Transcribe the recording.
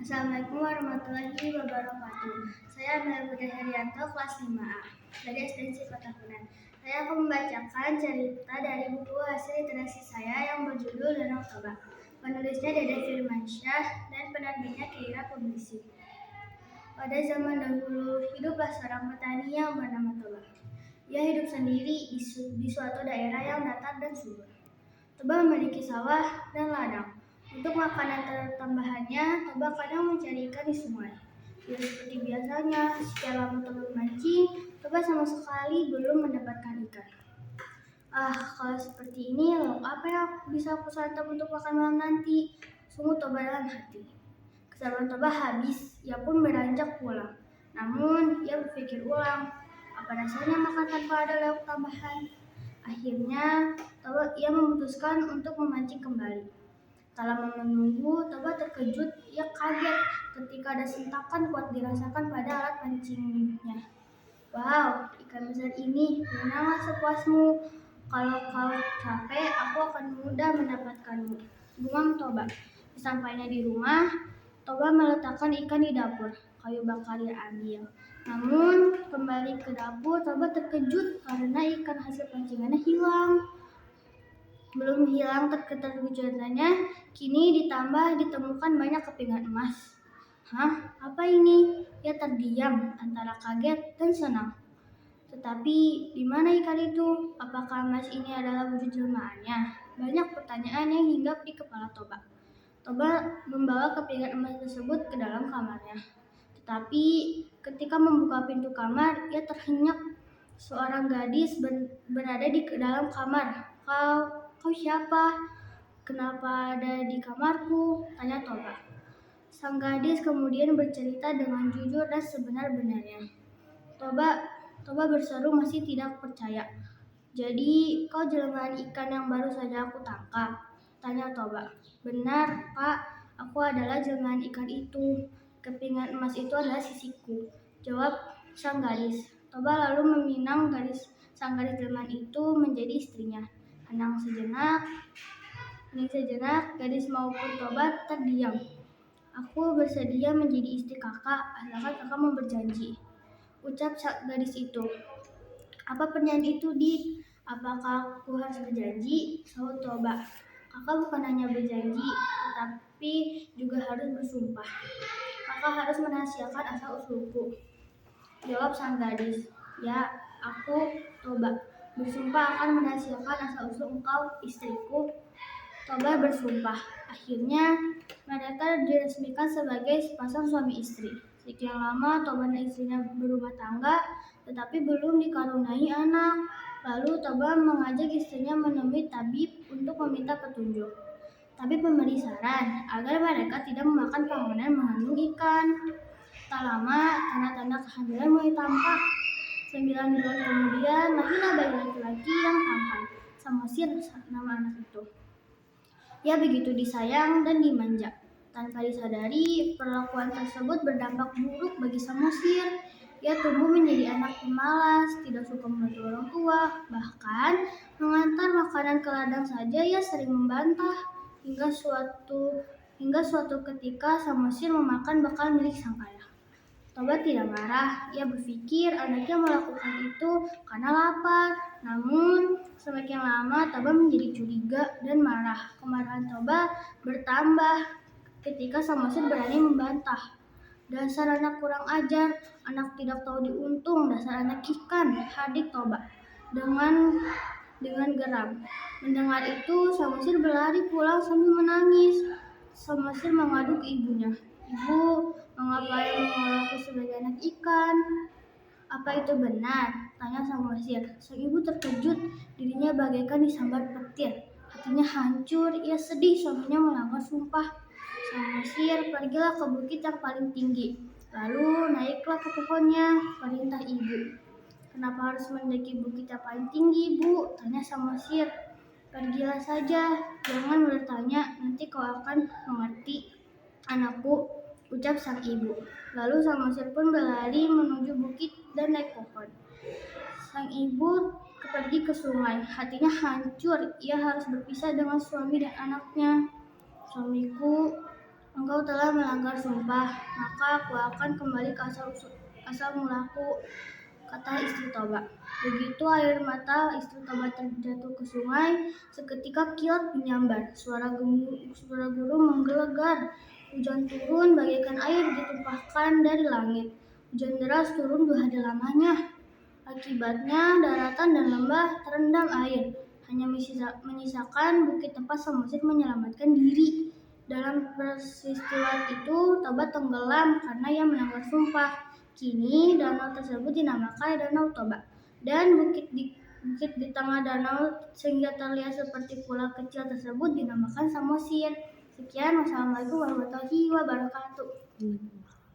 Assalamualaikum warahmatullahi wabarakatuh. Saya Amelia Putri Herianto, kelas 5A dari SD Cipatapunan. Saya akan membacakan cerita dari buku hasil literasi saya yang berjudul Danau Toba. Penulisnya Dede Firmansyah dan penerbitnya Kira Publishing. Pada zaman dahulu, hiduplah seorang petani yang bernama Toba. Ia hidup sendiri di suatu daerah yang datar dan subur. Toba memiliki sawah dan ladang. Untuk makanan tambahannya, Toba kadang mencari ikan di sungai. Ya, seperti biasanya, setelah Toba memancing, Toba sama sekali belum mendapatkan ikan. Kalau seperti ini, apa yang bisa aku santap untuk makan malam nanti? Sungguh Toba dalam hati. Kesabaran Toba habis, ia pun beranjak pulang. Namun, ia berpikir ulang, apa rasanya makan tanpa ada lauk tambahan? Akhirnya, ia memutuskan untuk memancing kembali. Tak lama menunggu, Toba terkejut. Ia kaget ketika ada sentakan kuat dirasakan pada alat pancingnya. Wow, ikan besar ini, berenanglah sepuasmu. Kalau kau capek, aku akan mudah mendapatkanmu, gumam Toba. Sampainya di rumah, Toba meletakkan ikan di dapur. Kayu bakar ia ambil. Namun, kembali ke dapur, Toba terkejut karena ikan hasil pancingannya hilang. Belum hilang keterkejutannya, kini ditemukan banyak kepingan emas. Apa ini? Ia terdiam antara kaget dan senang. Tetapi, di mana ikan itu? Apakah emas ini adalah wujud jelmaannya? Banyak pertanyaan yang hinggap di kepala Toba. Toba membawa kepingan emas tersebut ke dalam kamarnya. Tetapi, ketika membuka pintu kamar, ia terhenyak. Seorang gadis berada di dalam kamar. Kau siapa? Kenapa ada di kamarku? Tanya Toba. Sang gadis kemudian bercerita dengan jujur dan sebenar-benarnya. Toba berseru masih tidak percaya. Jadi kau jelmaan ikan yang baru saja aku tangkap? Tanya Toba. Benar, Pak. Aku adalah jelmaan ikan itu. Kepingan emas itu adalah sisiku, jawab sang gadis. Toba lalu meminang sang gadis jelmaan itu menjadi istrinya. Hening sejenak, gadis maupun Toba terdiam. Aku bersedia menjadi istri kakak, asalkan kakak mau berjanji, ucap gadis itu. Apa pernyataan itu, Dik? Apakah aku harus berjanji? Sahut Toba. Kakak bukan hanya berjanji, tetapi juga harus bersumpah. Kakak harus merahasiakan asal-usulku, jawab sang gadis. Ya, aku, Toba, bersumpah akan merahasiakan asal-usul engkau, istriku. Toba bersumpah. Akhirnya, mereka diresmikan sebagai sepasang suami istri. Sekian lama Toba dan istrinya berumah tangga, tetapi belum dikaruniai anak. Lalu Toba mengajak istrinya menemui tabib untuk meminta petunjuk. Tabib memberi saran agar mereka tidak memakan panganan mengandung ikan. Tak lama, tanda-tanda kehamilan mulai tampak. 9 bulan kemudian, lahirlah bayi laki-laki yang tampan. Samosir nama anak itu. Ia begitu disayang dan dimanja. Tanpa disadari, perlakuan tersebut berdampak buruk bagi Samosir. Ia tumbuh menjadi anak pemalas, tidak suka membantu orang tua, bahkan mengantar makanan ke ladang saja ia sering membantah. Hingga suatu ketika Samosir memakan bekal milik sang ayah. Toba tidak marah, ia berpikir anaknya melakukan itu karena lapar. Namun, semakin lama Toba menjadi curiga dan marah. Kemarahan Toba bertambah ketika Samosir berani membantah. Dasar anak kurang ajar, anak tidak tahu diuntung, dasar anak ikan, hadik Toba dengan geram. Mendengar itu, Samosir berlari pulang sambil menangis. Samosir mengadu ke ibunya. Ibu, mengapa ayah mengolahku sebagai anak ikan? Apa itu benar? Tanya Samosir. Sang ibu terkejut, dirinya bagaikan disambar petir. Hatinya hancur, ia sedih suaminya melanggar sumpah. Samosir pergilah ke bukit yang paling tinggi. Lalu naiklah ke pohonnya, perintah ibu. Kenapa harus mendaki bukit yang paling tinggi, Bu? Tanya Samosir. Pergilah saja, jangan bertanya, nanti kau akan mengerti, anakku, ucap sang ibu. Lalu Samosir pun berlari menuju bukit dan naik pohon. Sang ibu pergi ke sungai, hatinya hancur, ia harus berpisah dengan suami dan anaknya. Suamiku, engkau telah melanggar sumpah, maka aku akan kembali ke asal mulaku, kata istri Toba. Begitu air mata istri Toba terjatuh ke sungai, seketika kilat menyambar, suara guru menggelegar. Hujan turun bagaikan air ditumpahkan dari langit. Hujan deras turun 2 hari lamanya. Akibatnya daratan dan lembah terendam air, hanya menyisakan bukit tempat Samosir menyelamatkan diri. Dalam peristiwa itu, Toba tenggelam karena ia melanggar sumpah. Kini danau tersebut dinamakan Danau Toba, dan bukit di tengah danau sehingga terlihat seperti pulau kecil tersebut dinamakan Samosir. Sekian, wassalamualaikum warahmatullahi wabarakatuh.